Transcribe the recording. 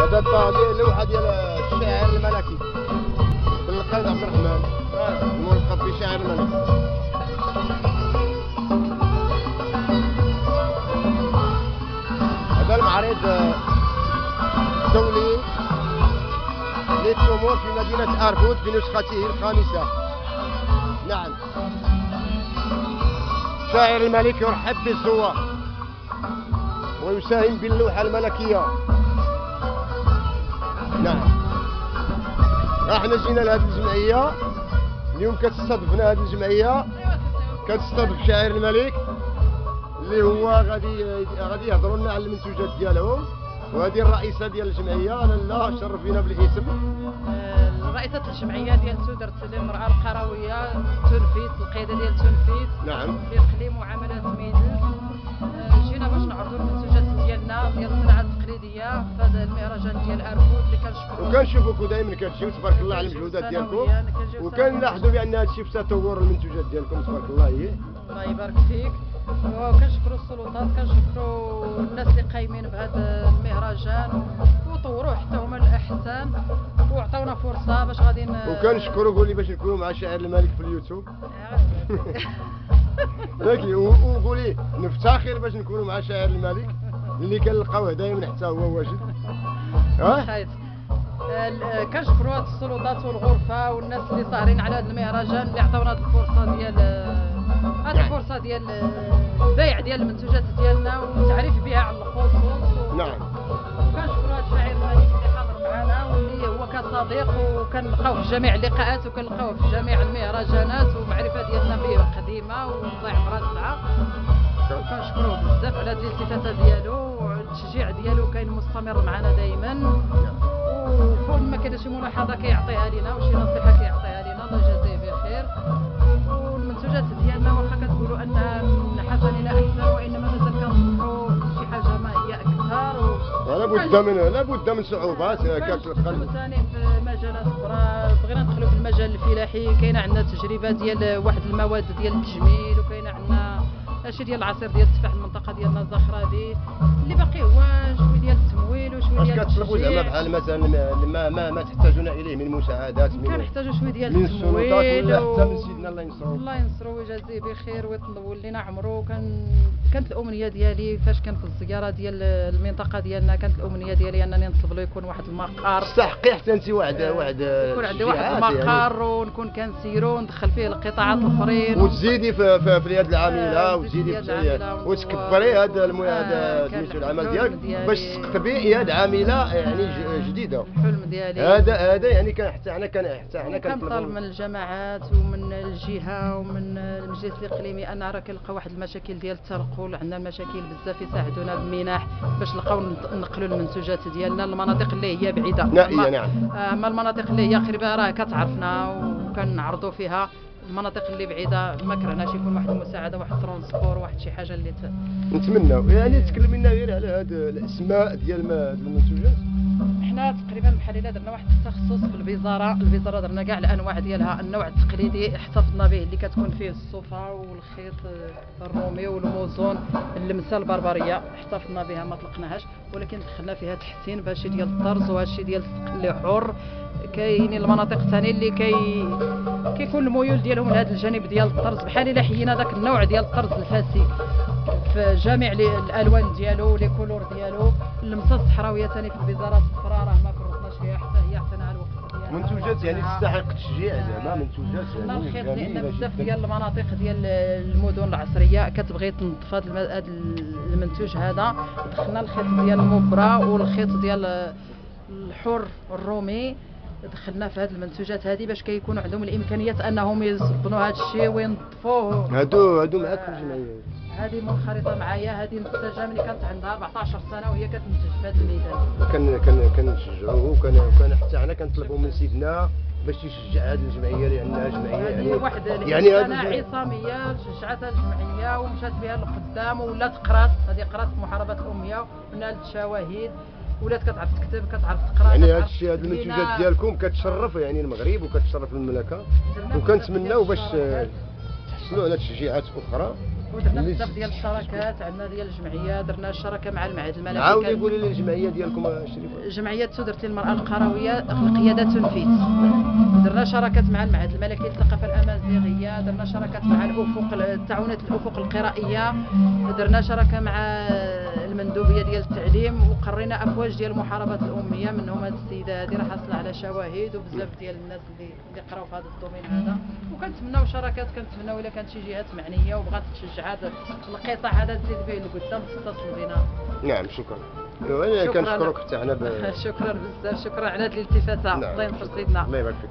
هذا اللوحه ديال الشاعر الملكي بن القائد عبد الرحمن الملقب بشاعر الملك. هذا المعرض الدولي للتمور في مدينة أربود بنسخته الخامسة. نعم، شاعر الملك يرحب بالزوار ويساهم باللوحة الملكية. نعم، احنا جينا لهذه الجمعية اليوم، كتستضفنا هذه الجمعية كتستضف شاعر الملك اللي هو غادي يهضروا لنا على المنتوجات ديالهم. وهذه الرئيسة ديال الجمعية، أنا لا شرف بينا بالاسم. رئيسة الجمعية ديال سودرت للمرأة القروية تنفيذ القيادة ديال تنفيذ. نعم. لإقليم معاملات ميدل. جينا باش نعرضوا المنتوجات ديالنا ديال الصناعة التقليدية في هذا المهرجان ديال أربود اللي كنشكروا. وكنشوفوكم دائما كتجيو تبارك الله على المجهودات ديالكم، وكنلاحظوا بأن هذا الشيء في تطور المنتوجات ديالكم تبارك الله. الله يبارك فيك. وكنشكروا السلطات، كنشكروا الناس اللي قايمين بهذا المهرجان وطوروا حتى هما الاحسن وعطاونا فرصه باش غادي وكنشكروا قولي باش نكونوا مع شاعر الملك في اليوتيوب. ياكي وقولي نفتخر باش نكونوا مع شاعر الملك اللي كنلقاوه دائما حتى هو واجد. كنشكروا هاد السلطات والغرفه والناس اللي ساهرين على هذا المهرجان اللي عطاونا هذه الفرصه ديال الفرصه ديال البيع ديال المنتوجات ديالنا والتعريف بها على الخصوص. نعم. وكنشكروا هذا الشاعر الملك اللي حاضر معنا واللي هو كصديق وكنلقاوه في جميع اللقاءات وكنلقاوه في جميع المهرجانات، ومعرفه ديالنا به قديمه والله يعمرها سبعه. وكنشكروه بزاف على هذه الاستفاده ديالو والتشجيع ديالو كاين مستمر معنا دائما، وكل ما كاين شي ملاحظه كيعطيها لنا وشي نصيحه كيعطيها لنا، الله يجازيه بخير. والمنتوجات ديالنا واخا كتقولوا انها من حسننا احسن وانما مازال كنطمحوا شي حاجه ما هي اكثر. لابد من صعوبات كتلقى ثاني في مجالات اخرى. بغينا ندخلوا في المجال الفلاحي، كاينه عندنا تجربه ديال واحد المواد ديال التجميل، وكاينه عندنا اشي ديال العصير ديال التفاح المنطقه ديالنا الزخرادي اللي باقي هو شويه ديال التمويل وشويه ديال كتطلبوا زعما بحال مثلا ما تحتاجون اليه من مساعدات كنحتاجوا شويه ديال من التمويل ولا حتى من سيدنا الله ينصرو. الله ينصرو ويجازيه بخير ويطلبوا لنا عمرو. كانت الامنيه ديالي فاش كان في الزياره ديال المنطقه ديالنا، كانت الامنيه ديالي انني نطلب له يكون واحد المقر تحقيق حتى انت واحد يكون عندي واحد المقر يعني. ونكون كنسيرو ندخل فيه القطاعات الاخرين وتزيدي في اليد العامله وتزيدي وتكبري هذا سميتو العمل ديالك باش تقطبي يد عامله يعني جديده. الحلم ديالي هذا يعني حتى حنا كنطالب من الجماعات ومن الجهه ومن المجلس الاقليمي ان راه كنلقى واحد المشاكل ديال التنقل. عندنا المشاكل بزاف يساعدونا بمنح باش نلقاو نقلوا المنتوجات ديالنا للمناطق اللي هي بعيده. نعم. اما المناطق اللي هي قريبه راه كتعرفنا وكنعرضوا فيها. المناطق اللي بعيده ما كرهناش يكون واحد المساعده، واحد الترونسبور، واحد شي حاجه اللي نتمناو. يعني تكلم لنا غير على هاد الاسماء ديال المنتوجات. حنا تقريبا بحال الا درنا واحد التخصص في الفيزاره درنا كاع الانواع ديالها. النوع التقليدي احتفظنا به اللي كتكون فيه الصوفه والخيط الرومي والموزون، اللمسه البربريه احتفظنا بها ما طلقناهاش، ولكن دخلنا فيها تحسين بهادشي ديال الطرز وهادشي ديال اللي حر. كاينين المناطق ثاني اللي كيكون الميول ديالهم لهذا الجانب ديال الطرز، بحال الا حيينا داك النوع ديال الطرز الفاسي في جميع الالوان ديالو لي كولور ديالو. اللمسه الصحراويه ثاني في البزاره الصفراء راه ما فرطناش فيها حتى هي عطيناها الوقت ديالها. منتوجات يعني تستحق التشجيع زعما منتوجات يعني الخيط لان بزاف ديال المناطق ديال المدن العصريه كتبغي تنظف هذا المنتوج هذا. دخلنا الخيط ديال المبرة والخيط ديال الحر الرومي، دخلنا في هذه المنتوجات هذه باش كيكونوا عندهم الامكانيات انهم يصبنوا هذا الشيء وينظفوه. هادو معاك في الجمعيه. هذه منخرطه معايا، هذه نتاجه ملي كانت عندها 14 سنه وهي كتنتج في هذا الميدان. كنشجعوه وكان حتى حنا كنطلبوا من سيدنا باش يشجع هذه الجمعيه لانها جمعيه يعني هذه عصاميه شجعتها الجمعيه ومشات بها للقدام ولات قرات. هذه قرات محاربه الاميه ونالت شواهد، ولات كتعرف تكتب كتعرف تقرا. يعني هذا الشيء هذه المنتوجات ديالكم كتشرف يعني المغرب وكتشرف المملكه، وكنتمناو باش تحصلوا على تشجيعات اخرى ودرنا بزاف ديال الشراكات، عندنا ديال الجمعيات، درنا الشراكه مع المعهد الملكي. عاودي قولي لي الجمعيه ديالكم شريفه. جمعيه تودرتي المراه القرويه القياده تنفيذ. درنا شراكات مع المعهد الملكي للثقافه الامازيغيه، درنا شراكات مع الافق التعاونات الافق القرائيه، درنا شراكه مع المندوبيه ديال التعليم، وقرينا افواج ديال المحاربه الاميه. منهم هذه السيده هذه راه حاصله على شواهد، وبزاف ديال الناس اللي قراو في هذا الدومين هذا. وكنتمناو شراكات، كنتمناو الا كانت شي جهات معنيه وبغات تشجع هذا القطاع هذا تزيد به لقدام تتصل بنا. نعم شكرا. ايوا كنشكرك حتى حنا شكرا بزاف، شكرا على هذه الالتفاته. الله ينصر سيدنا. الله يبارك فيك.